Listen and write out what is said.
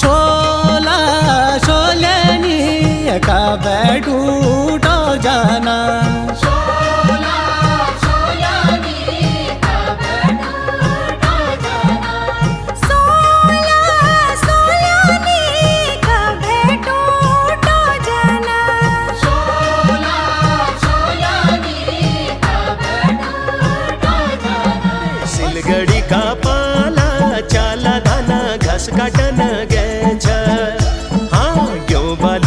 शोला शोल्यानी एका बैठूटो जाना सिलगड़ी का पाला चाला धाना घास काटन गे छ हाँ क्यों बाल